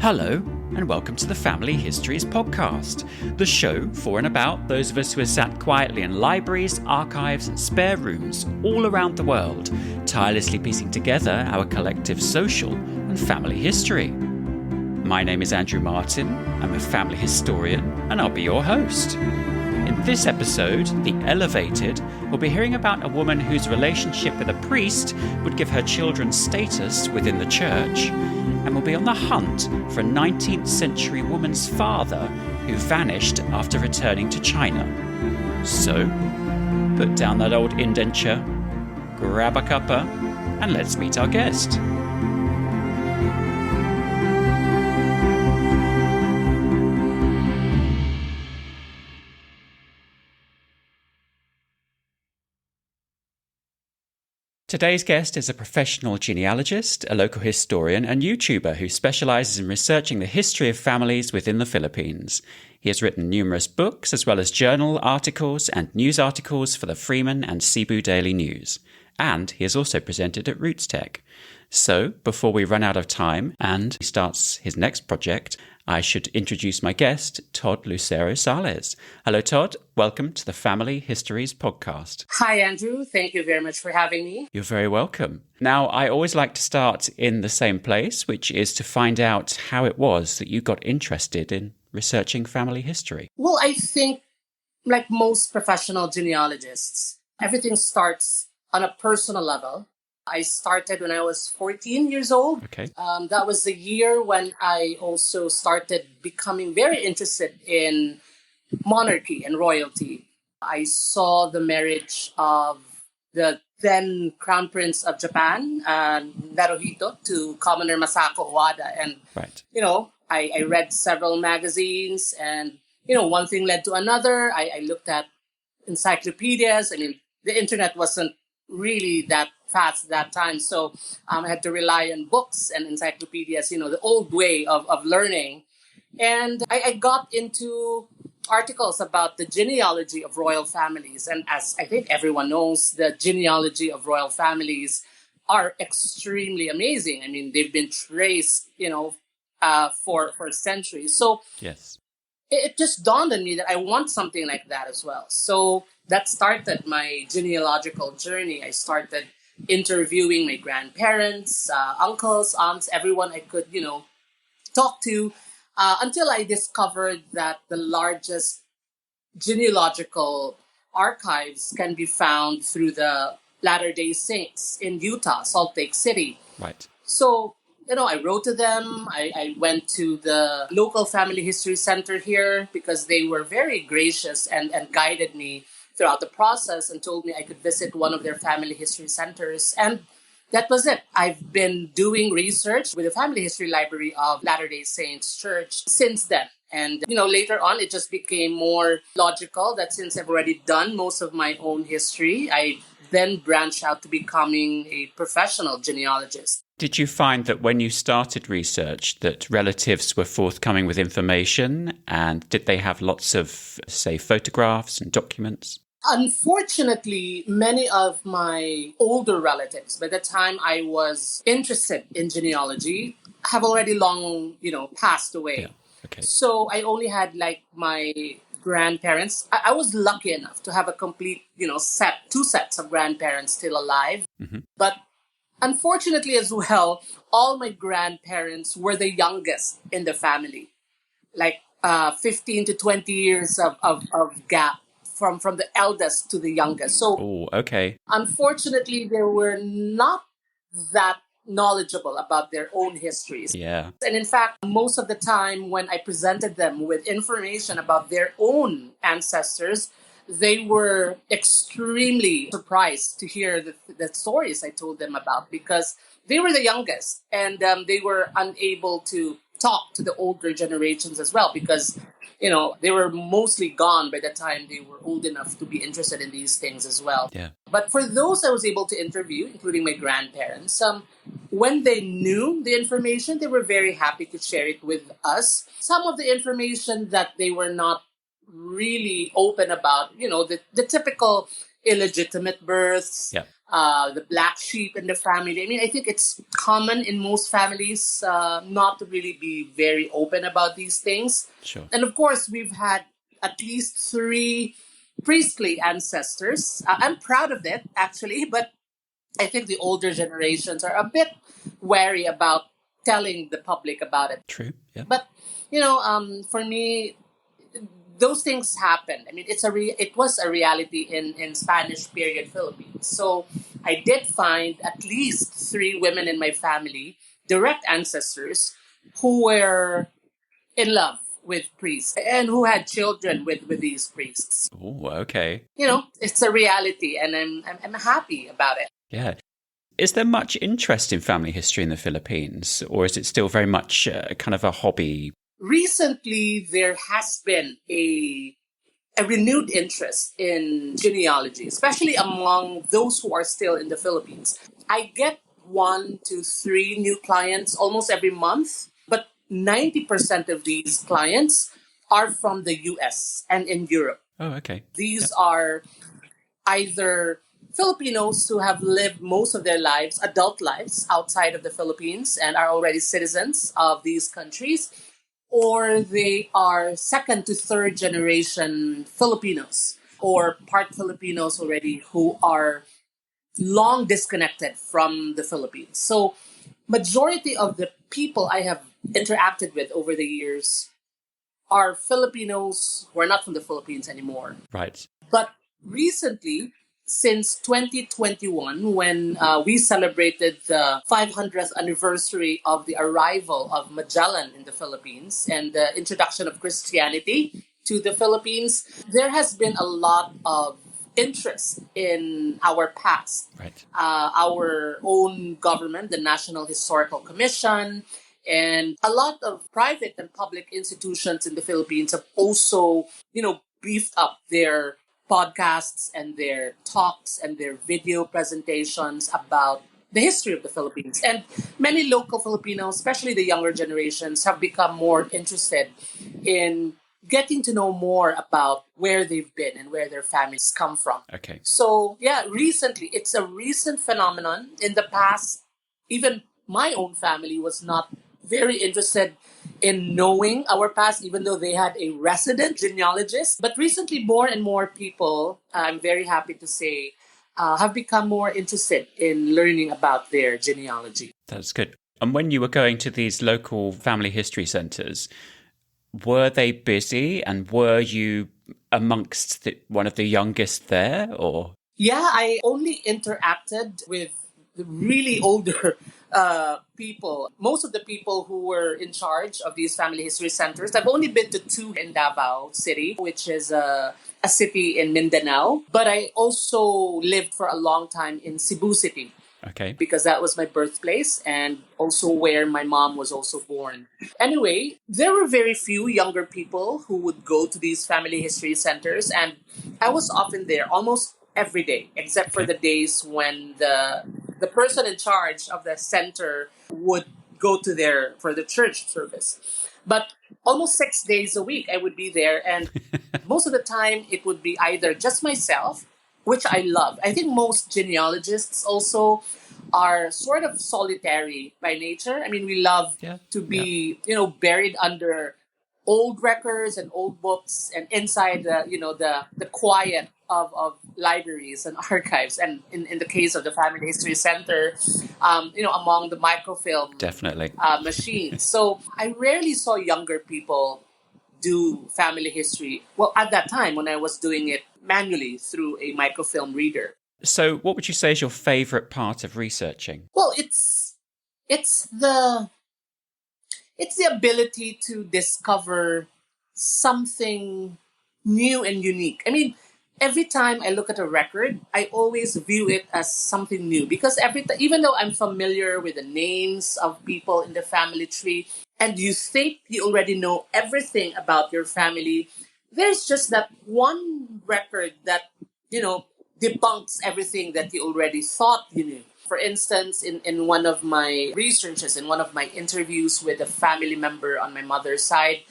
Hello, and welcome to the Family Histories Podcast, the show for and about those of us who have sat quietly in libraries, archives, and spare rooms all around the world, tirelessly piecing together our collective social and family history. My name is Andrew Martin, I'm a family historian, and I'll be your host. In this episode, The Elevated, we'll be hearing about a woman whose relationship with a priest would give her children status within the church, and we'll be on the hunt for a 19th century woman's father who vanished after returning to China. So, put down that old indenture, grab a cuppa, and let's meet our guest. Today's guest is a professional genealogist, a local historian, and YouTuber who specializes in researching the history of families within the Philippines. He has written numerous books, as well as journal articles and news articles for the Freeman and Cebu Daily News. And he has also presented at Roots Tech. So, before we run out of time and he starts his next project, I should introduce my guest, Todd Lucero Sales. Hello, Todd. Welcome to the Family Histories Podcast. Hi, Andrew. Thank you very much for having me. You're very welcome. Now, I always like to start in the same place, which is to find out how it was that you got interested in researching family history. Well, I think, like most professional genealogists, everything starts on a personal level. I started when I was 14 years old. Okay. That was the year when I also started becoming very interested in monarchy and royalty. I saw the marriage of the then Crown Prince of Japan, Naruhito, to Commoner Masako Owada. And, Right. I read several magazines and, one thing led to another. I looked at encyclopedias. I mean, the internet wasn't really that fast at that time. So I had to rely on books and encyclopedias, the old way of learning. And I got into articles about the genealogy of royal families. And as I think everyone knows, the genealogy of royal families are extremely amazing. I mean, they've been traced, for centuries. So Yes. it just dawned on me that I want something like that as well. So that started my genealogical journey. I started interviewing my grandparents, uncles, aunts, everyone I could, talk to, until I discovered that the largest genealogical archives can be found through the Latter-day Saints in Utah, Salt Lake City. Right. So, I wrote to them. I went to the local family history center here because they were very gracious and guided me throughout the process and told me I could visit one of their family history centers. And that was it. I've been doing research with the Family History Library of Latter-day Saints Church since then. And, later on, it just became more logical that since I've already done most of my own history, I then branched out to becoming a professional genealogist. Did you find that when you started research that relatives were forthcoming with information, and did they have lots of, say, photographs and documents? Unfortunately, many of my older relatives, by the time I was interested in genealogy, have already long, passed away. Yeah. Okay. So I only had my grandparents. I was lucky enough to have a complete, two sets of grandparents still alive. Mm-hmm. But unfortunately as well, all my grandparents were the youngest in the family, 15 to 20 years of gap from the eldest to the youngest. So, okay. Unfortunately, they were not that knowledgeable about their own histories. Yeah. And in fact, most of the time when I presented them with information about their own ancestors, they were extremely surprised to hear the stories I told them about because they were the youngest and they were unable to talk to the older generations as well because, they were mostly gone by the time they were old enough to be interested in these things as well. Yeah. But for those I was able to interview, including my grandparents, when they knew the information, they were very happy to share it with us. Some of the information that they were not really open about, the typical illegitimate births, Yeah. the black sheep in the family. I mean, I think it's common in most families not to really be very open about these things. Sure. And of course, we've had at least 3 priestly ancestors. I'm proud of it, actually, but I think the older generations are a bit wary about telling the public about it. True. Yeah. But, for me, those things happen. I mean, it was a reality in Spanish period Philippines. So I did find at least 3 women in my family, direct ancestors, who were in love with priests and who had children with these priests. Oh, okay. It's a reality, and I'm happy about it. Yeah. Is there much interest in family history in the Philippines, or is it still very much kind of a hobby? Recently, there has been a renewed interest in genealogy, especially among those who are still in the Philippines. I get 1 to 3 new clients almost every month, but 90% of these clients are from the US and in Europe. Oh, okay. These are either Filipinos who have lived most of their lives, adult lives, outside of the Philippines and are already citizens of these countries, or they are second to third generation Filipinos or part Filipinos already who are long disconnected from the Philippines. So majority of the people I have interacted with over the years are Filipinos who are not from the Philippines anymore. Right. But recently, since 2021, when we celebrated the 500th anniversary of the arrival of Magellan in the Philippines and the introduction of Christianity to the Philippines, there has been a lot of interest in our past. Right. Our own government, the National Historical Commission, and a lot of private and public institutions in the Philippines have also, beefed up their podcasts and their talks and their video presentations about the history of the Philippines. And many local Filipinos, especially the younger generations, have become more interested in getting to know more about where they've been and where their families come from. Okay. So, recently, it's a recent phenomenon. In the past, even my own family was not very interested in knowing our past, even though they had a resident genealogist. But recently, more and more people, I'm very happy to say, have become more interested in learning about their genealogy. That's good. And when you were going to these local family history centres, were they busy, and were you amongst one of the youngest there, or? Yeah, I only interacted with the really older people. Most of the people who were in charge of these family history centers, I've only been to 2 in Davao City, which is a city in Mindanao. But I also lived for a long time in Cebu City. Okay. Because that was my birthplace and also where my mom was also born. Anyway, there were very few younger people who would go to these family history centers, and I was often there almost every day, except for the days when the person in charge of the center would go to there for the church service. But almost 6 days a week I would be there, and most of the time it would be either just myself, which I love. I think most genealogists also are sort of solitary by nature. I mean, we love to be, buried under old records and old books and inside the quiet of libraries and archives. And in the case of the Family History Center, among the microfilm Definitely. Machines. So I rarely saw younger people do family history. Well, at that time when I was doing it manually through a microfilm reader. So what would you say is your favourite part of researching? Well, it's the ability to discover something new and unique. I mean, every time I look at a record, I always view it as something new because even though I'm familiar with the names of people in the family tree, and you think you already know everything about your family, there's just that one record that, debunks everything that you already thought you knew. For instance, in one of my researches, in one of my interviews with a family member on my mother's side,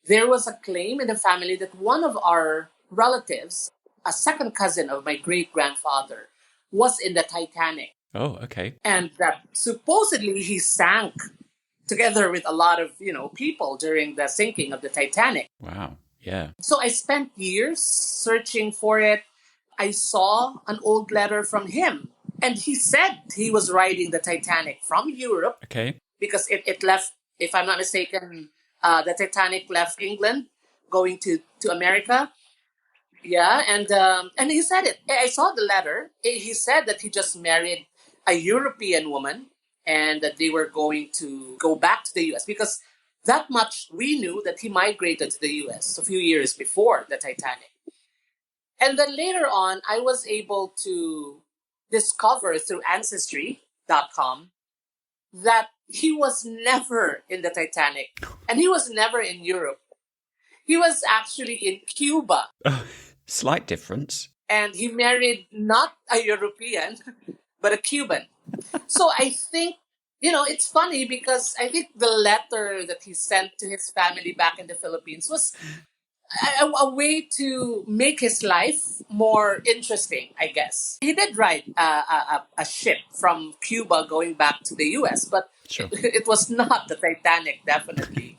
there was a claim in the family that one of our relatives, a second cousin of my great-grandfather, was in the Titanic. Oh, okay. And that supposedly he sank together with a lot of, people during the sinking of the Titanic. Wow. Yeah. So I spent years searching for it. I saw an old letter from him, and he said he was riding the Titanic from Europe Okay. because it left, if I'm not mistaken, the Titanic left England going to America. Yeah, and he said it. I saw the letter. He said that he just married a European woman and that they were going to go back to the U.S. because that much we knew that he migrated to the U.S. a few years before the Titanic. And then later on, I was able to discover through Ancestry.com that he was never in the Titanic and he was never in Europe. He was actually in Cuba. Slight difference. And he married not a European, but a Cuban. So I think, it's funny because I think the letter that he sent to his family back in the Philippines was a way to make his life more interesting, I guess. He did ride a ship from Cuba going back to the U.S., but Sure. it was not the Titanic, definitely.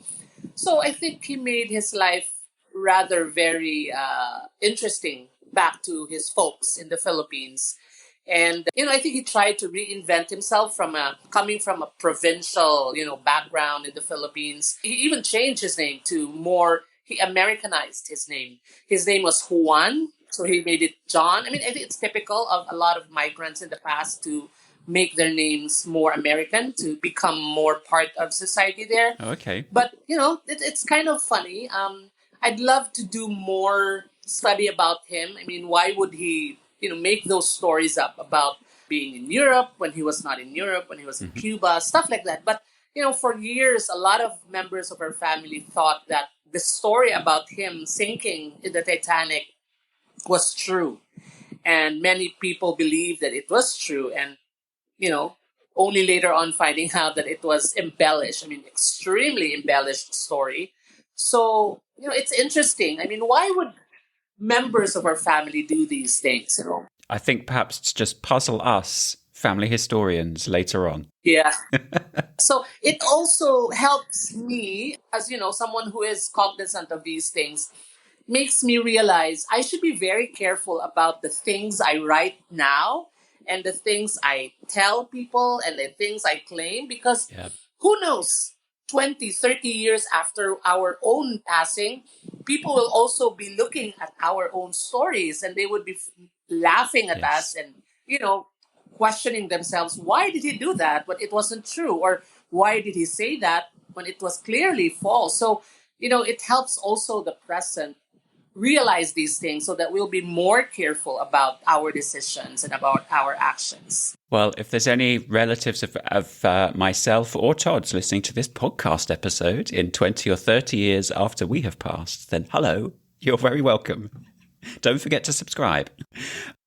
So I think he made his life rather very interesting back to his folks in the Philippines. And, I think he tried to reinvent himself coming from a provincial, background in the Philippines. He even changed his name to he Americanized his name. His name was Juan, so he made it John. I mean, I think it's typical of a lot of migrants in the past to make their names more American, to become more part of society there. Okay. But, it's kind of funny. I'd love to do more study about him. I mean, why would he, make those stories up about being in Europe when he was not in Europe, when he was in Cuba, stuff like that. But, for years, a lot of members of our family thought that the story about him sinking in the Titanic was true. And many people believed that it was true. And, only later on finding out that it was embellished. I mean, extremely embellished story. So, it's interesting. I mean, why would members of our family do these things, I think perhaps to just puzzle us, family historians, later on. Yeah. So it also helps me, as, someone who is cognizant of these things, makes me realize I should be very careful about the things I write now and the things I tell people and the things I claim, because who knows, 20, 30 years after our own passing, people will also be looking at our own stories and they would be laughing at us and, questioning themselves, why did he do that when it wasn't true? Or why did he say that when it was clearly false? So, it helps also the present realize these things so that we'll be more careful about our decisions and about our actions. Well, if there's any relatives of myself or Todd's listening to this podcast episode in 20 or 30 years after we have passed, then hello, you're very welcome. Don't forget to subscribe.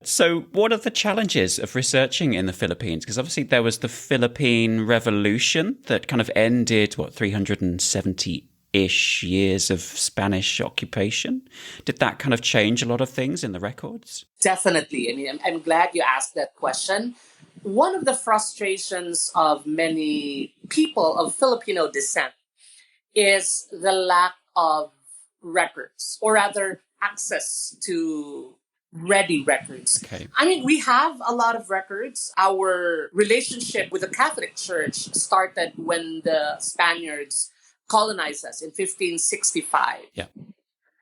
So what are the challenges of researching in the Philippines? Because obviously there was the Philippine Revolution that kind of ended, 370-ish years of Spanish occupation. Did that kind of change a lot of things in the records? Definitely. I mean, I'm glad you asked that question. One of the frustrations of many people of Filipino descent is the lack of records, or rather access to ready records. Okay. I mean, we have a lot of records. Our relationship with the Catholic Church started when the Spaniards colonized us in 1565. Yeah.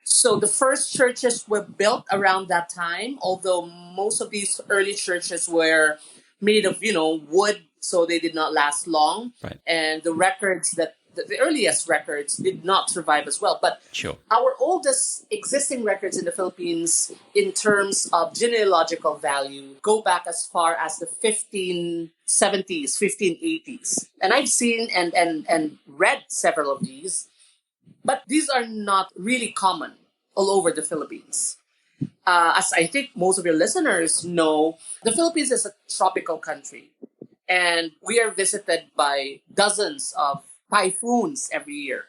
So the first churches were built around that time, although most of these early churches were made of, wood, so they did not last long. Right. And the records the earliest records did not survive as well. But Sure. Our oldest existing records in the Philippines in terms of genealogical value go back as far as the 1570s, 1580s. And I've seen and read several of these, but these are not really common all over the Philippines. As I think most of your listeners know, the Philippines is a tropical country, and we are visited by dozens of typhoons every year,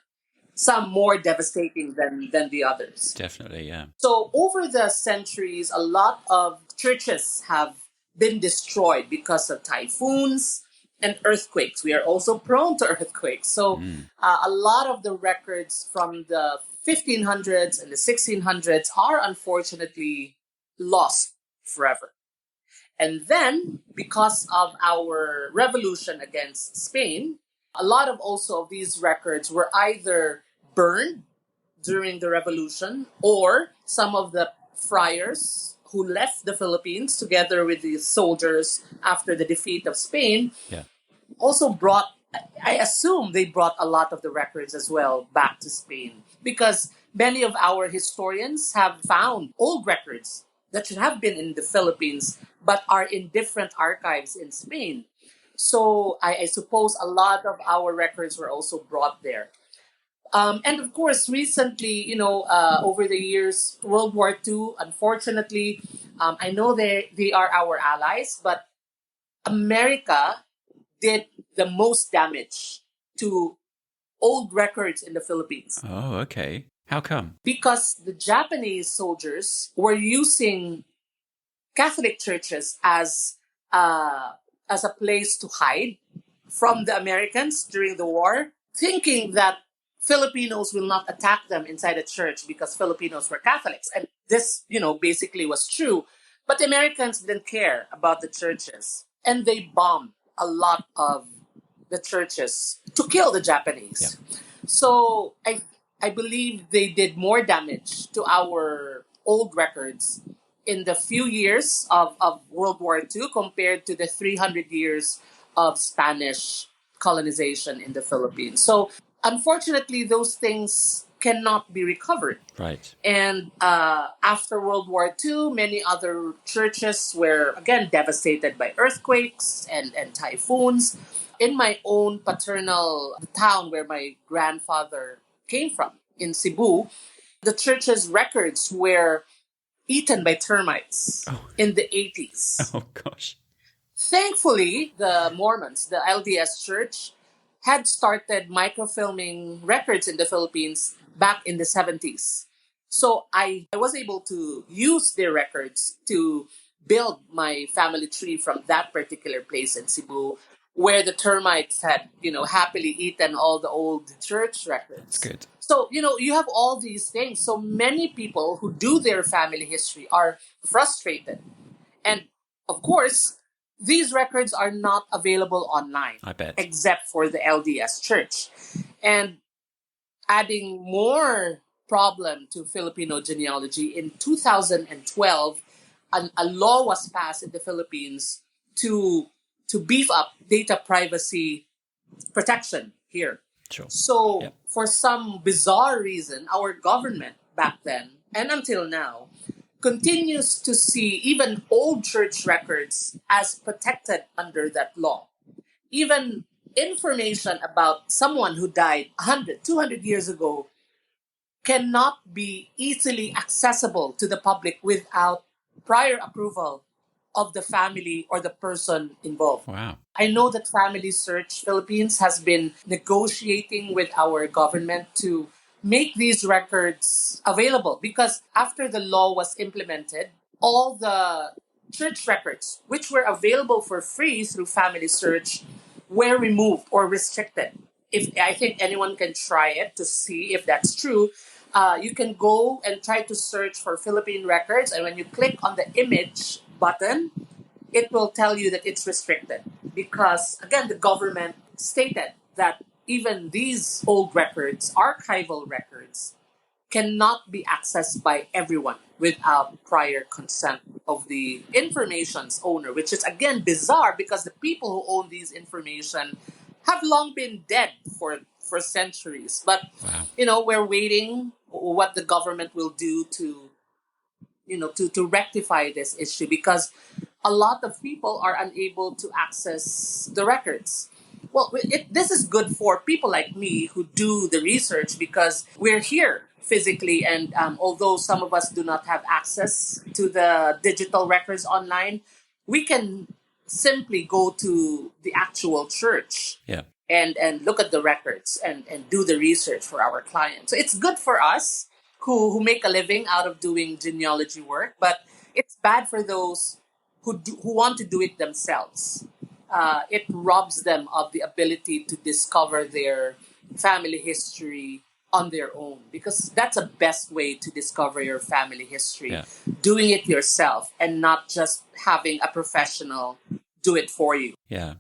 some more devastating than the others. Definitely, yeah. So over the centuries, a lot of churches have been destroyed because of typhoons and earthquakes. We are also prone to earthquakes. So a lot of the records from the 1500s and the 1600s are unfortunately lost forever. And then, because of our revolution against Spain, a lot of also of these records were either burned during the revolution, or some of the friars who left the Philippines together with the soldiers after the defeat of Spain Yeah. also brought, I assume they brought a lot of the records as well back to Spain, because many of our historians have found old records that should have been in the Philippines but are in different archives in Spain. So I suppose a lot of our records were also brought there. And of course, recently, over the years, World War II, unfortunately, I know they are our allies, but America did the most damage to old records in the Philippines, Oh, okay. How come? because the Japanese soldiers were using Catholic churches as a place to hide from the Americans during the war, thinking that Filipinos will not attack them inside a church because Filipinos were Catholics. And this, basically was true. But the Americans didn't care about the churches. And they bombed a lot of the churches to kill the Japanese. Yeah. So I believe they did more damage to our old records in the few years of World War II compared to the 300 years of Spanish colonization in the Philippines. So unfortunately, those things cannot be recovered. Right. And after World War II, many other churches were again devastated by earthquakes and typhoons. In my own paternal town where my grandfather came from, in Cebu, the church's records were eaten by termites in the 80s. Oh, gosh. Thankfully, the Mormons, the LDS Church, had started microfilming records in the Philippines back in the 70s. So I was able to use their records to build my family tree from that particular place in Cebu, where the termites had, happily eaten all the old church records. That's good. So, you have all these things. So many people who do their family history are frustrated. And of course, these records are not available online. I bet. Except for the LDS Church. And adding more problem to Filipino genealogy, in 2012, a law was passed in the Philippines to beef up data privacy protection here. Sure. So, Yep. for some bizarre reason, our government back then and until now continues to see even old church records as protected under that law. Even information about someone who died 100, 200 years ago cannot be easily accessible to the public without prior approval of the family or the person involved. Wow. I know that Family Search Philippines has been negotiating with our government to make these records available, because after the law was implemented, all the church records, which were available for free through Family Search, were removed or restricted. If I think anyone can try it to see if that's true. You can go and try to search for Philippine records, and when you click on the image button, it will tell you that it's restricted, because, again, the government stated that even these old records, archival records, cannot be accessed by everyone without prior consent of the information's owner, which is, again, bizarre, because the people who own these information have long been dead for centuries. But, Wow. we're waiting what the government will do to rectify this issue, because a lot of people are unable to access the records. Well, this is good for people like me who do the research, because we're here physically, and although some of us do not have access to the digital records online, we can simply go to the actual church Yeah. and look at the records and do the research for our clients. So it's good for us who make a living out of doing genealogy work, but it's bad for those who want to do it themselves. It robs them of the ability to discover their family history on their own, because that's the best way to discover your family history. Yeah. Doing it yourself and not just having a professional do it for you. Yeah.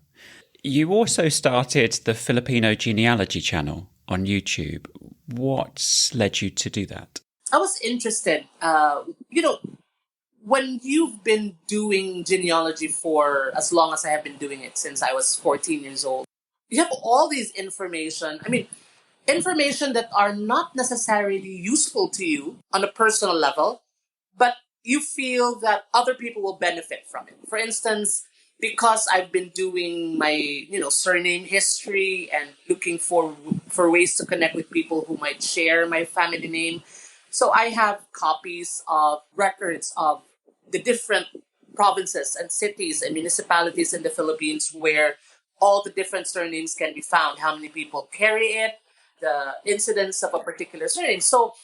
You also started the Filipino genealogy channel on YouTube. What led you to do that? I was interested. When you've been doing genealogy for as long as I have been doing it, since I was 14 years old, you have all these information. I mean, information that are not necessarily useful to you on a personal level, but you feel that other people will benefit from it. For instance, because I've been doing my, surname history and looking for ways to connect with people who might share my family name. So I have copies of records of the different provinces and cities and municipalities in the Philippines where all the different surnames can be found, how many people carry it, the incidence of a particular surname. So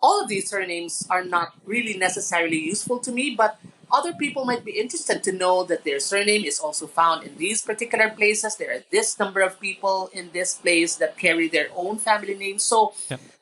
all of these surnames are not really necessarily useful to me, but other people might be interested to know that their surname is also found in these particular places. There are this number of people in this place that carry their own family names. So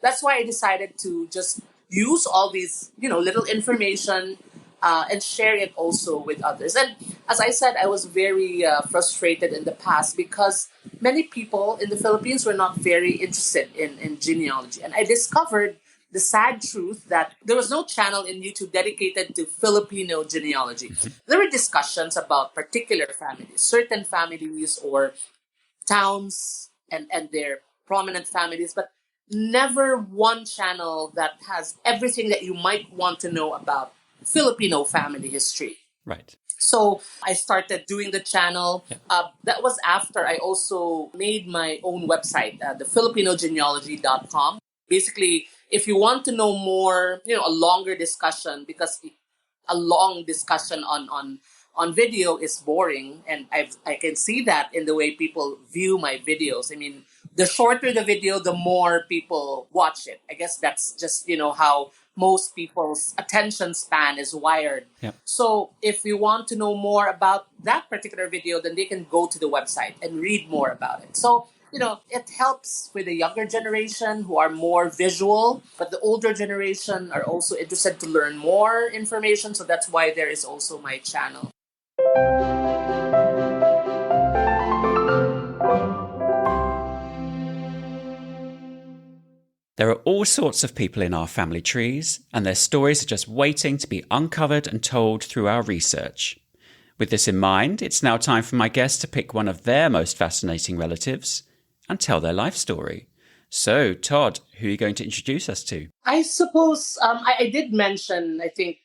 that's why I decided to just use all these, little information and share it also with others. And as I said, I was very frustrated in the past because many people in the Philippines were not very interested in genealogy. And I discovered the sad truth that there was no channel in YouTube dedicated to Filipino genealogy. There were discussions about particular families, certain families or towns and their prominent families, but never one channel that has everything that you might want to know about Filipino family history. Right. So I started doing the channel. That was after I also made my own website, the filipinogenealogy.com. Basically, if you want to know more, a longer discussion, because a long discussion on video is boring, and I can see that in the way people view my videos. I mean, the shorter the video, the more people watch it. I guess that's just, how most people's attention span is wired. Yep. So if you want to know more about that particular video, then they can go to the website and read more about it. So, it helps with the younger generation who are more visual, but the older generation are also interested to learn more information. So that's why there is also my channel. There are all sorts of people in our family trees, and their stories are just waiting to be uncovered and told through our research. With this in mind, it's now time for my guests to pick one of their most fascinating relatives and tell their life story. So, Todd, who are you going to introduce us to? I suppose I did mention, I think,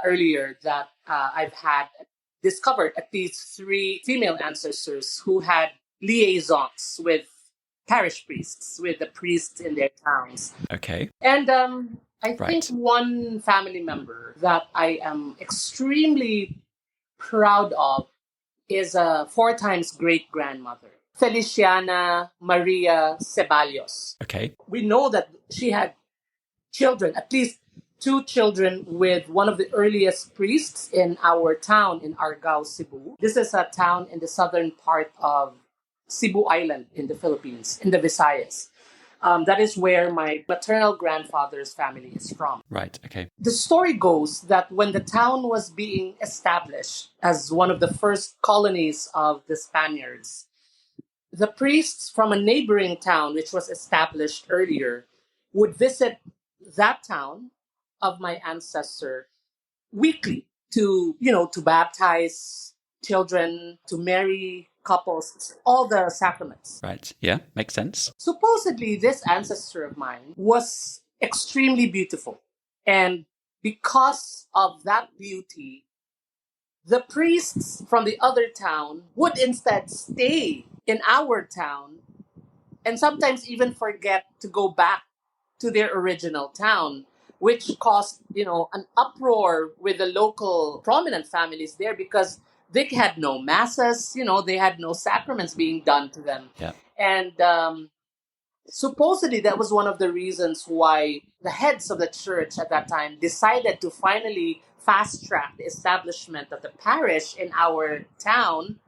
earlier that I've discovered at least 3 female ancestors who had liaisons with parish priests, with the priests in their towns. Okay. And I think one family member that I am extremely proud of is a 4 times great-grandmother, Feliciana Maria Ceballos. Okay. We know that she had children, at least 2 children, with one of the earliest priests in our town in Argao, Cebu. This is a town in the southern part of Cebu Island in the Philippines, in the Visayas. That is where my maternal grandfather's family is from. Right, okay. The story goes that when the town was being established as one of the first colonies of the Spaniards, the priests from a neighboring town, which was established earlier, would visit that town of my ancestor weekly to baptize children, to marry couples, all the sacraments. Right, yeah, makes sense. Supposedly, this ancestor of mine was extremely beautiful. And because of that beauty, the priests from the other town would instead stay in our town and sometimes even forget to go back to their original town, which caused, an uproar with the local prominent families there because they had no masses, they had no sacraments being done to them. Yeah. And supposedly that was one of the reasons why the heads of the church at that time decided to finally fast track the establishment of the parish in our town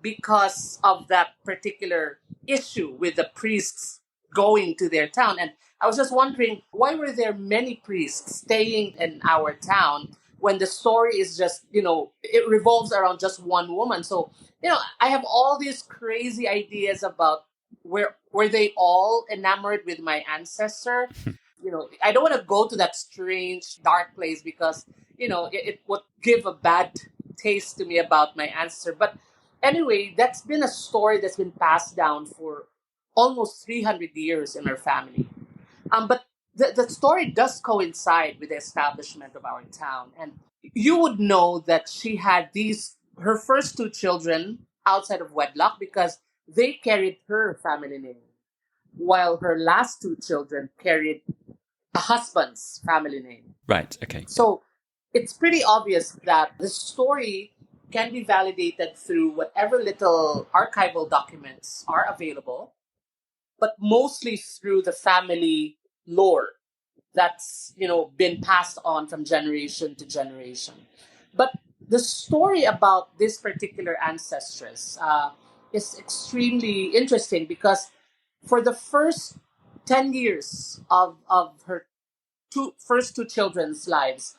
because of that particular issue with the priests going to their town. And I was just wondering, why were there many priests staying in our town when the story is just, it revolves around just one woman? So, I have all these crazy ideas about were they all enamored with my ancestor? I don't want to go to that strange dark place because, it would give a bad taste to me about my ancestor. But anyway, that's been a story that's been passed down for almost 300 years in our family. But the story does coincide with the establishment of our town. And you would know that she had her first two children outside of wedlock because they carried her family name, while her last two children carried a husband's family name. Right, okay. So it's pretty obvious that the story can be validated through whatever little archival documents are available, but mostly through the family lore that's, been passed on from generation to generation. But the story about this particular ancestress is extremely interesting because for the first 10 years of her first two children's lives,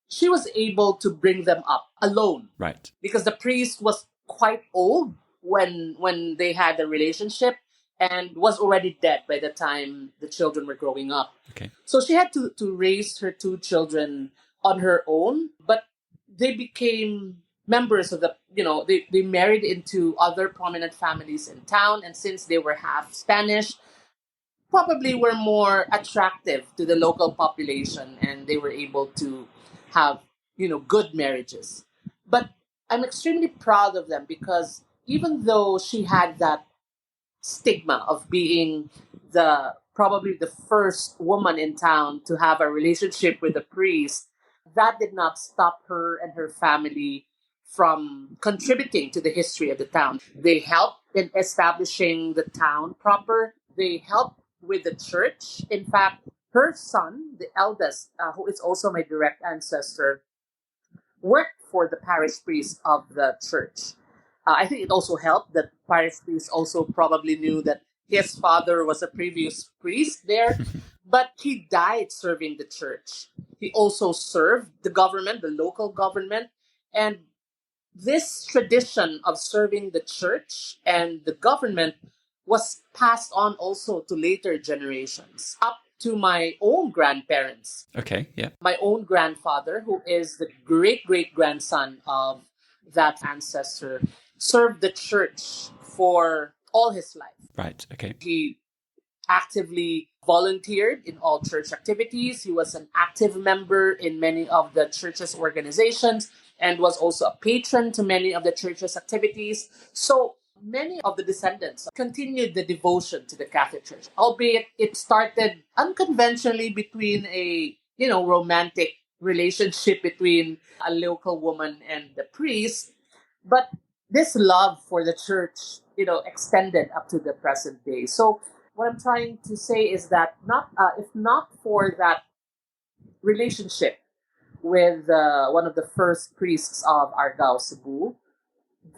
she was able to bring them up alone. Right. Because the priest was quite old when they had a relationship and was already dead by the time the children were growing up. Okay. So she had to raise her two children on her own, but they became members of they married into other prominent families in town, and since they were half Spanish, probably were more attractive to the local population, and they were able to have, good marriages. But I'm extremely proud of them because even though she had that stigma of being probably the first woman in town to have a relationship with a priest, that did not stop her and her family from contributing to the history of the town. They helped in establishing the town proper. They helped with the church. In fact, her son, the eldest, who is also my direct ancestor, worked for the parish priest of the church. I think it also helped that parish priest also probably knew that his father was a previous priest there, but he died serving the church. He also served the government, the local government, and this tradition of serving the church and the government was passed on also to later generations, up to my own grandparents. Okay, yeah. My own grandfather, who is the great-great-grandson of that ancestor, served the church for all his life. Right, okay. He actively volunteered in all church activities. He was an active member in many of the church's organizations and was also a patron to many of the church's activities. So many of the descendants continued the devotion to the Catholic Church, albeit it started unconventionally between a, romantic relationship between a local woman and the priest. But this love for the church, extended up to the present day. So what I'm trying to say is that if not for that relationship with one of the first priests of Argao, Cebu,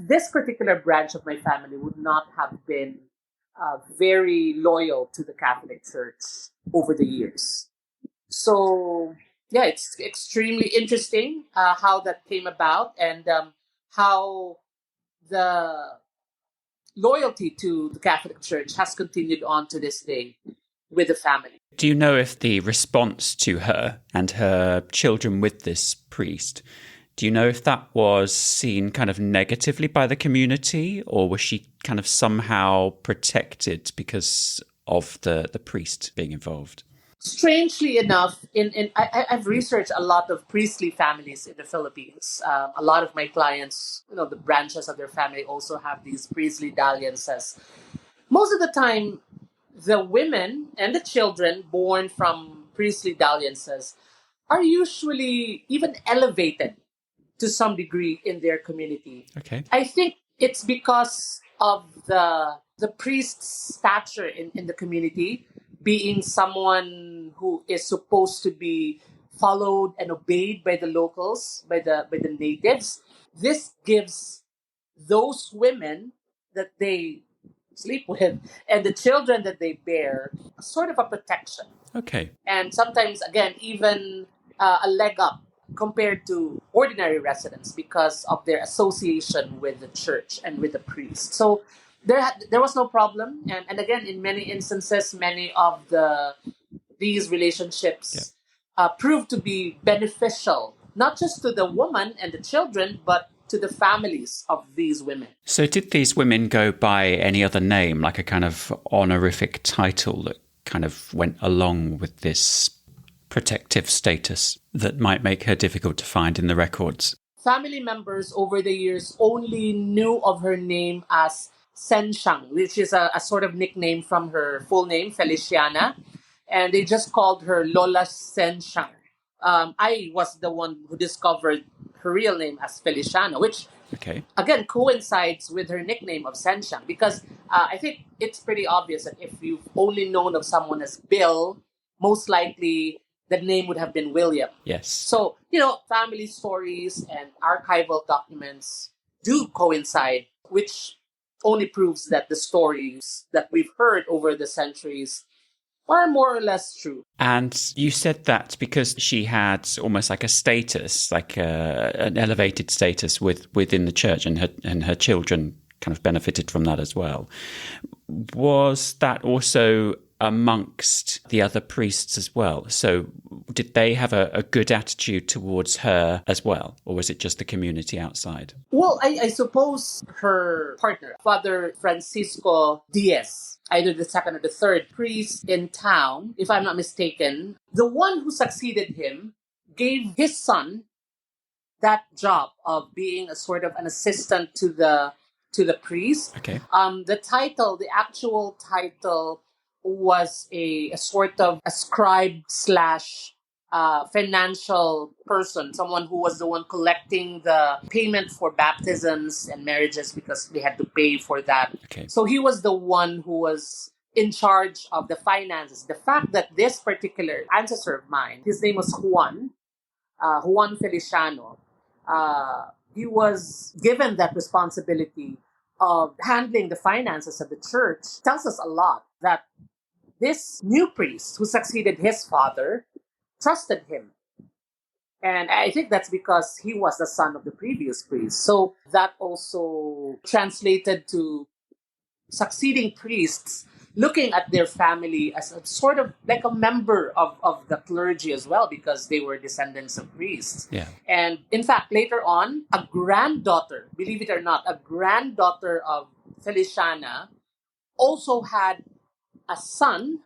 this particular branch of my family would not have been very loyal to the Catholic Church over the years. So, yeah, it's extremely interesting how that came about and how the loyalty to the Catholic Church has continued on to this day with the family. Do you know if the response to her and her children with this priest, do you know if that was seen kind of negatively by the community, or was she kind of somehow protected because of the priest being involved? Strangely enough, I've researched a lot of priestly families in the Philippines. A lot of my clients, the branches of their family also have these priestly dalliances. Most of the time, the women and the children born from priestly dalliances are usually even elevated to some degree in their community. Okay. I think it's because of the the priest's stature in the community, being someone who is supposed to be followed and obeyed by the locals, by the natives. This gives those women that they sleep with and the children that they bear sort of a protection. Okay. And sometimes, again, even a leg up compared to ordinary residents because of their association with the church and with the priest. So there was no problem. And again, in many instances, many of these relationships proved to be beneficial, not just to the woman and the children, but to the families of these women. So did these women go by any other name, like a kind of honorific title that kind of went along with this protective status that might make her difficult to find in the records? Family members over the years only knew of her name as Senshang, which is a sort of nickname from her full name, Feliciana. And they just called her Lola Senshang. I was the one who discovered her real name as Feliciana, which again coincides with her nickname of Senshang, because I think it's pretty obvious that if you've only known of someone as Bill, most likely the name would have been William. Yes. So, family stories and archival documents do coincide, which only proves that the stories that we've heard over the centuries are more or less true. And you said that because she had almost like a status, like an elevated status within the church, and her children kind of benefited from that as well. Was that also amongst the other priests as well? So did they have a good attitude towards her as well? Or was it just the community outside? Well, I suppose her partner, Father Francisco Diaz, either the second or the third priest in town, if I'm not mistaken, the one who succeeded him gave his son that job of being a sort of an assistant to the priest. Okay. The actual title was a sort of a scribe slash financial person, someone who was the one collecting the payment for baptisms and marriages because they had to pay for that. Okay. So he was the one who was in charge of the finances. The fact that this particular ancestor of mine, his name was Juan Feliciano, he was given that responsibility of handling the finances of the church, tells us a lot that this new priest who succeeded his father trusted him. And I think that's because he was the son of the previous priest. So that also translated to succeeding priests looking at their family as a sort of like a member of the clergy as well, because they were descendants of priests. Yeah. And in fact, later on, a granddaughter, believe it or not, a granddaughter of Feliciana also had a son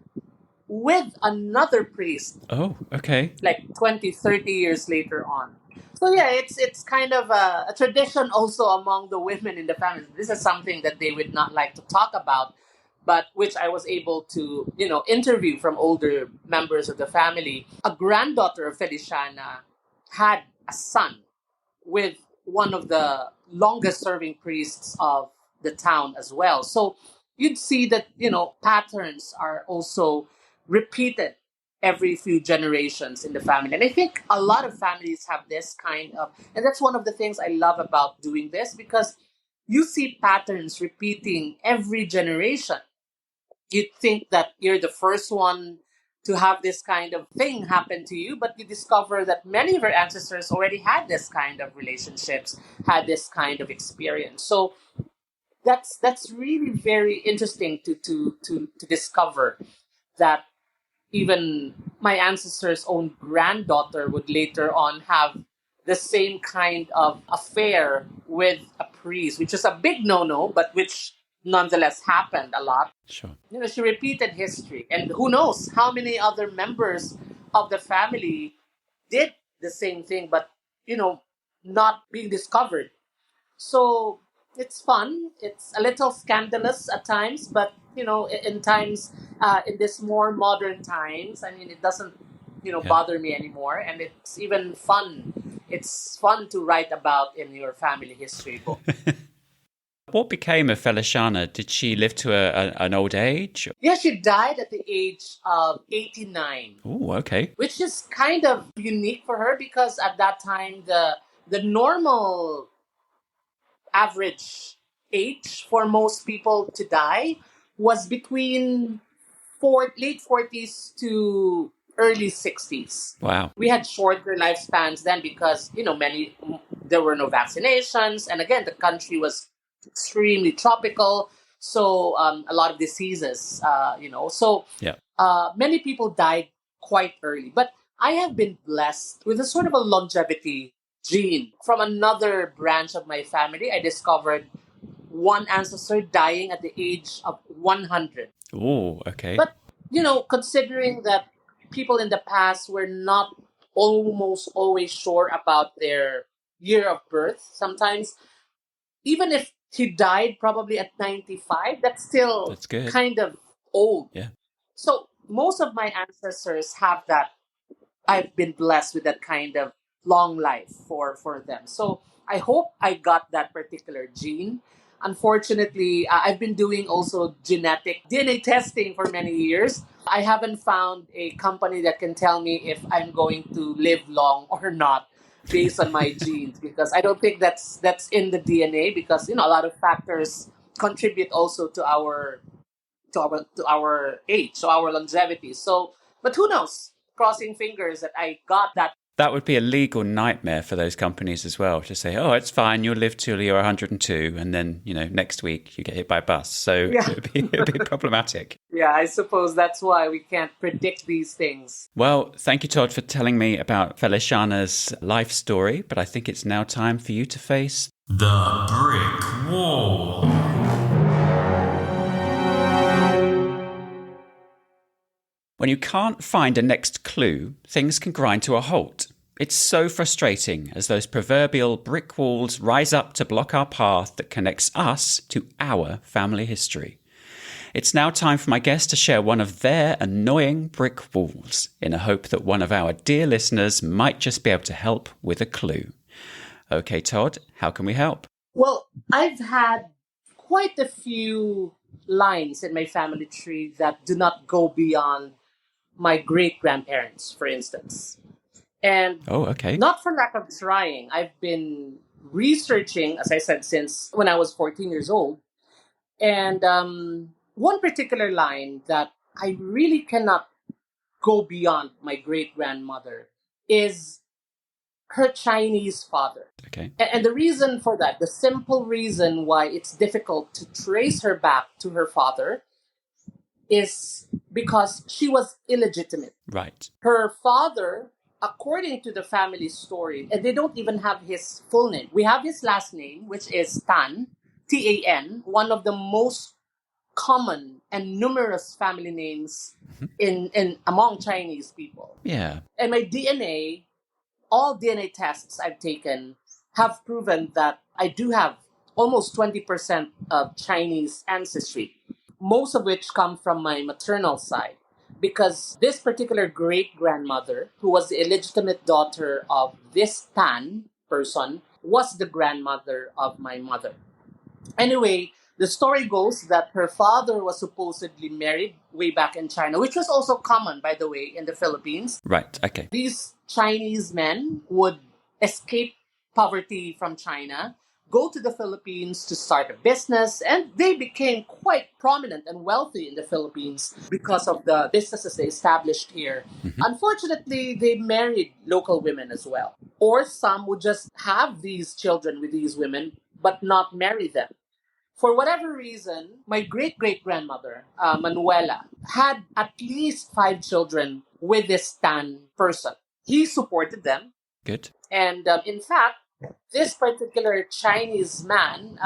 with another priest. Oh, okay. Like 20, 30 years later on. So yeah, it's kind of a tradition also among the women in the family. This is something that they would not like to talk about, but which I was able to, interview from older members of the family. A granddaughter of Feliciana had a son with one of the longest serving priests of the town as well. So you'd see that, patterns are also repeated every few generations in the family. And I think a lot of families have this kind of, and that's one of the things I love about doing this, because you see patterns repeating every generation. You'd think that you're the first one to have this kind of thing happen to you, but you discover that many of your ancestors already had this kind of relationships, had this kind of experience. So that's really very interesting to discover that even my ancestor's own granddaughter would later on have the same kind of affair with a priest, which is a big no-no, but which nonetheless happened a lot. Sure. She repeated history. And who knows how many other members of the family did the same thing, but, not being discovered. So it's fun. It's a little scandalous at times, but, in times, in this more modern times, it doesn't, bother me anymore. And it's even fun. It's fun to write about in your family history book. What became of Feliciana? Did she live to an old age? Yeah, she died at the age of 89. Oh, okay. Which is kind of unique for her because at that time the normal average age for most people to die was between late 40s to early 60s. Wow. We had shorter lifespans then because, there were no vaccinations. And again, the country was extremely tropical. So a lot of diseases, So Yeah. many people died quite early. But I have been blessed with a sort of a longevity gene. From another branch of my family, I discovered one ancestor dying at the age of 100. Oh, okay. But, considering that people in the past were not almost always sure about their year of birth, sometimes, even if he died probably at 95, That's good. kind of old. Yeah. So most of my ancestors have that. I've been blessed with that kind of long life for them. So I hope I got that particular gene. Unfortunately, I've been doing also genetic DNA testing for many years. I haven't found a company that can tell me if I'm going to live long or not based on my genes because I don't think that's in the DNA because a lot of factors contribute also to our age, to our longevity. So, but who knows? Crossing fingers that I got that. That would be a legal nightmare for those companies as well to say, oh, it's fine, you'll live till you're 102, and then, next week you get hit by a bus. So Yeah. it'd be problematic. Yeah, I suppose that's why we can't predict these things. Well, thank you, Todd, for telling me about Feliciana's life story, but I think it's now time for you to face the brick wall. When you can't find a next clue, things can grind to a halt. It's so frustrating as those proverbial brick walls rise up to block our path that connects us to our family history. It's now time for my guests to share one of their annoying brick walls in a hope that one of our dear listeners might just be able to help with a clue. Okay, Todd, how can we help? Well, I've had quite a few lines in my family tree that do not go beyond my great-grandparents, for instance. And not for lack of trying. I've been researching, as I said, since when I was 14 years old. And one particular line that I really cannot go beyond my great-grandmother is her Chinese father. Okay. And the reason for that, the simple reason why it's difficult to trace her back to her father is because she was illegitimate. Right. Her father, according to the family story, and they don't even have his full name. We have his last name, which is Tan, Tan, one of the most common and numerous family names in among Chinese people. Yeah. And my DNA, all DNA tests I've taken have proven that I do have almost 20% of Chinese ancestry, most of which come from my maternal side. Because this particular great-grandmother, who was the illegitimate daughter of this Tan person, was the grandmother of my mother. Anyway, the story goes that her father was supposedly married way back in China, which was also common, by the way, in the Philippines. Right, okay. These Chinese men would escape poverty from China, go to the Philippines to start a business, and they became quite prominent and wealthy in the Philippines because of the businesses they established here. Unfortunately, they married local women as well. Or some would just have these children with these women, but not marry them. For whatever reason, my great-great-grandmother, Manuela, had at least 5 children with this Tan person. He supported them. Good. And in fact, this particular Chinese man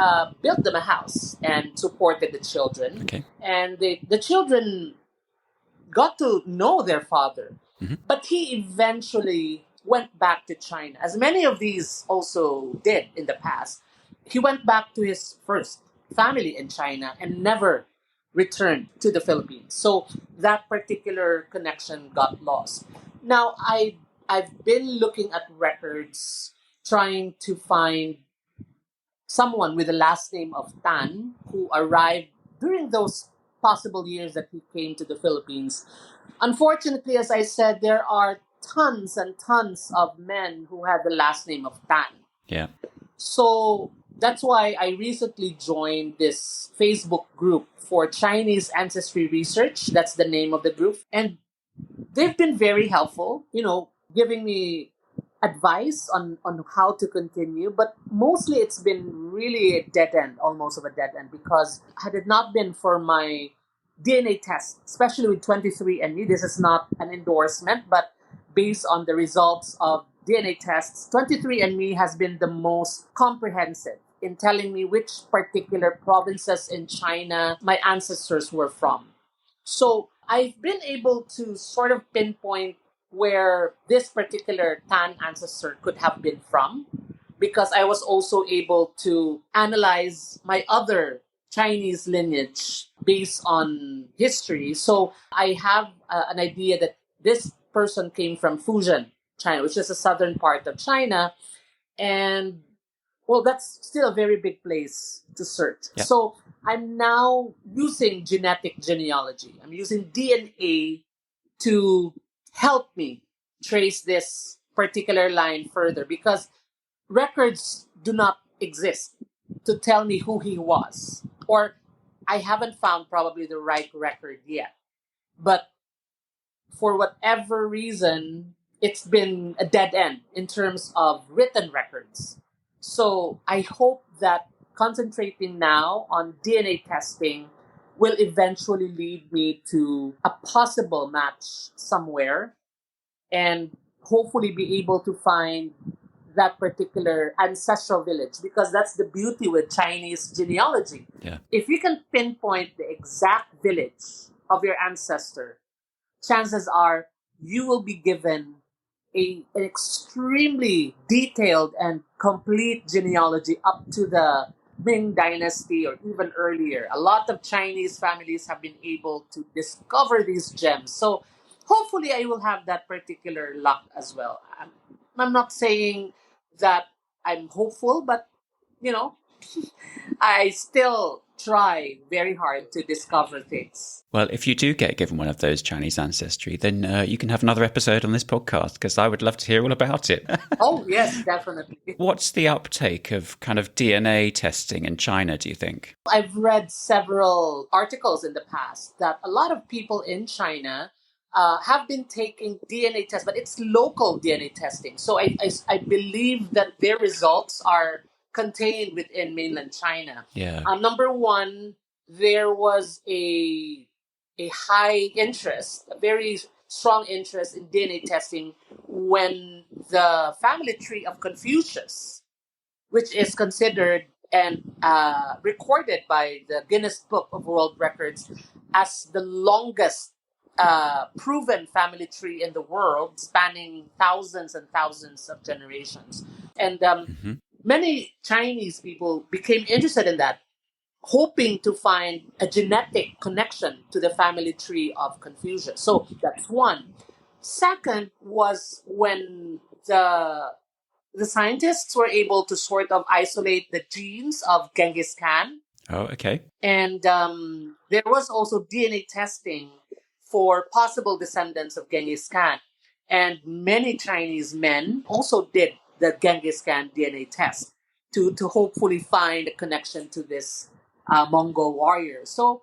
built them a house and supported the children. Okay. And the children got to know their father. But he eventually went back to China, as many of these also did in the past. He went back to his first family in China and never returned to the Philippines. So that particular connection got lost. Now, I've been looking at records trying to find someone with the last name of Tan who arrived during those possible years that he came to the Philippines. Unfortunately, as I said, there are tons and tons of men who have the last name of Tan. Yeah. So that's why I recently joined this Facebook group for Chinese ancestry research. That's the name of the group. And they've been very helpful, giving me advice on how to continue. But mostly it's been really a dead end, almost of a dead end, because had it not been for my DNA test, especially with 23andMe, this is not an endorsement, but based on the results of DNA tests, 23andMe has been the most comprehensive in telling me which particular provinces in China my ancestors were from. So I've been able to sort of pinpoint where this particular Tan ancestor could have been from, because I was also able to analyze my other Chinese lineage based on history. So I have an idea that this person came from Fujian, China, which is the southern part of China. And well, that's still a very big place to search. Yep. So I'm now using genetic genealogy. I'm using DNA to help me trace this particular line further, because records do not exist to tell me who he was. Or I haven't found probably the right record yet. But for whatever reason, it's been a dead end in terms of written records. So I hope that concentrating now on DNA testing will eventually lead me to a possible match somewhere, and hopefully be able to find that particular ancestral village, because that's the beauty with Chinese genealogy. Yeah. If you can pinpoint the exact village of your ancestor, chances are you will be given an extremely detailed and complete genealogy up to the Ming Dynasty or even earlier. A lot of Chinese families have been able to discover these gems. So hopefully I will have that particular luck as well. I'm not saying that I'm hopeful, but I still try very hard to discover things. Well, if you do get given one of those Chinese ancestry, then you can have another episode on this podcast, because I would love to hear all about it. Oh, yes, definitely. What's the uptake of kind of DNA testing in China, do you think? I've read several articles in the past that a lot of people in China have been taking DNA tests, but it's local DNA testing. So I believe that their results are contained within mainland China. Yeah. Number one, there was a high interest, a very strong interest in DNA testing when the family tree of Confucius, which is considered and recorded by the Guinness Book of World Records as the longest proven family tree in the world, spanning thousands and thousands of generations. And many Chinese people became interested in that, hoping to find a genetic connection to the family tree of Confucius. So that's one. Second was when the scientists were able to sort of isolate the genes of Genghis Khan. Oh, okay. And there was also DNA testing for possible descendants of Genghis Khan. And many Chinese men also did the Genghis Khan DNA test to hopefully find a connection to this Mongol warrior. So,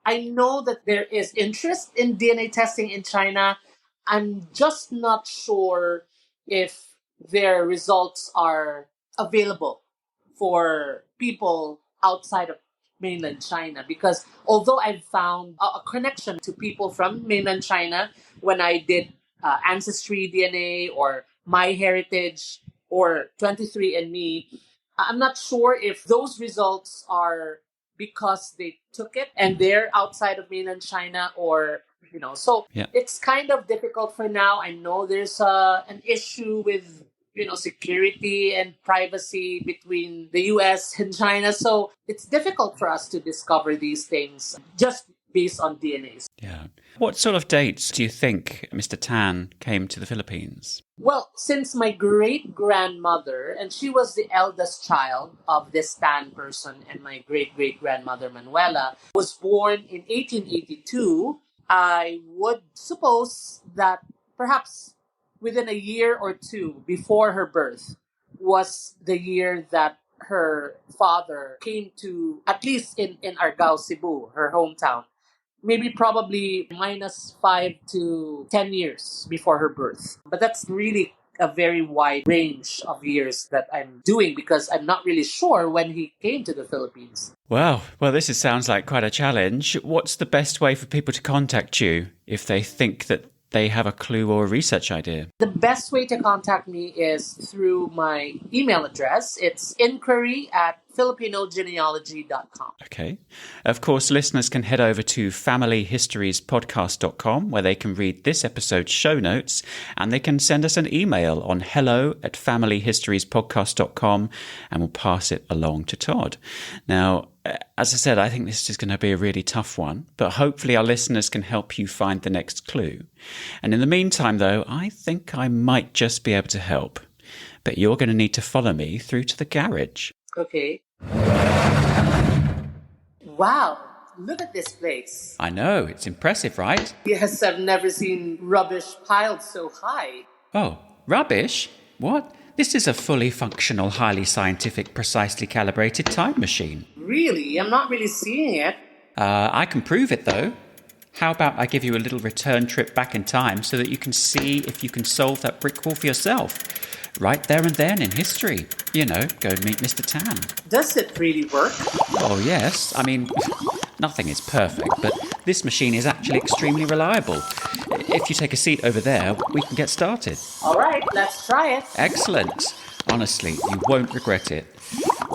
I know that there is interest in DNA testing in China. I'm just not sure if their results are available for people outside of mainland China, because although I've found a connection to people from mainland China when I did Ancestry DNA or MyHeritage or 23andMe, I'm not sure if those results are because they took it and they're outside of mainland China, or so Yeah. it's kind of difficult for now. I know there's an issue with security and privacy between the US and China. So it's difficult for us to discover these things just based on DNAs. Yeah. What sort of dates do you think Mr. Tan came to the Philippines? Well, since my great-grandmother, and she was the eldest child of this Tan person and my great-great-grandmother Manuela, was born in 1882, I would suppose that perhaps within a year or two before her birth was the year that her father came to, at least in Argao, Cebu, her hometown. Maybe probably minus 5 to 10 years before her birth. But that's really a very wide range of years that I'm doing because I'm not really sure when he came to the Philippines. Wow. Well, sounds like quite a challenge. What's the best way for people to contact you if they think that they have a clue or a research idea? The best way to contact me is through my email address. It's inquiry@filipinogenealogy.com. Okay. Of course, listeners can head over to familyhistoriespodcast.com where they can read this episode's show notes, and they can send us an email on hello@familyhistoriespodcast.com, and we'll pass it along to Todd. Now, as I said, I think this is going to be a really tough one, but hopefully our listeners can help you find the next clue. And in the meantime, though, I think I might just be able to help. But you're going to need to follow me through to the garage. Okay. Wow, look at this place. I know, it's impressive, right? Yes, I've never seen rubbish piled so high. Oh, rubbish? What? This is a fully functional, highly scientific, precisely calibrated time machine. Really? I'm not really seeing it. I can prove it, though. How about I give you a little return trip back in time so that you can see if you can solve that brick wall for yourself? Right there and then in history. You know, go and meet Mr. Tan. Does it really work? Oh, yes. I mean, nothing is perfect, but this machine is actually extremely reliable. If you take a seat over there, we can get started. All right, let's try it. Excellent. Honestly, you won't regret it.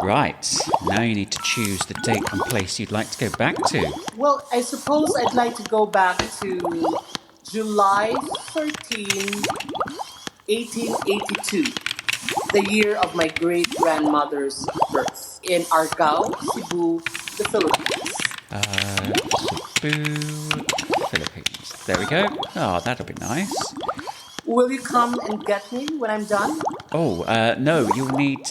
Right, now you need to choose the date and place you'd like to go back to. Well, I suppose I'd like to go back to July 13, 1882, the year of my great-grandmother's birth, in Argao, Cebu, the Philippines. Cebu, Philippines. There we go. Oh, that'll be nice. Will you come and get me when I'm done? Oh, no, you'll need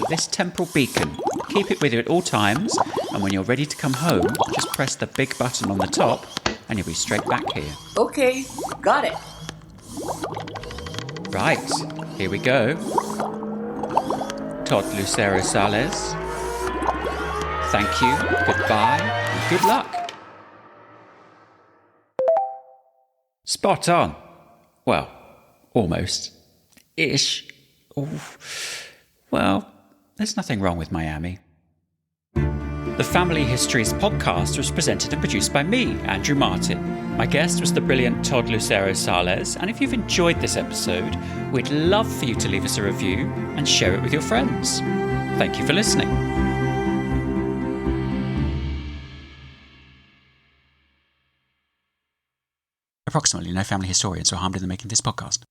this temporal beacon. Keep it with you at all times, and when you're ready to come home, just press the big button on the top, and you'll be straight back here. Okay, got it. Right, here we go. Todd Lucero Sales. Thank you, goodbye, and good luck. Spot on. Well, almost. Ish. Oh. Well, there's nothing wrong with Miami. The Family Histories podcast was presented and produced by me, Andrew Martin. My guest was the brilliant Todd Lucero Sales, and if you've enjoyed this episode, we'd love for you to leave us a review and share it with your friends. Thank you for listening. Approximately no family historians were harmed in the making of this podcast.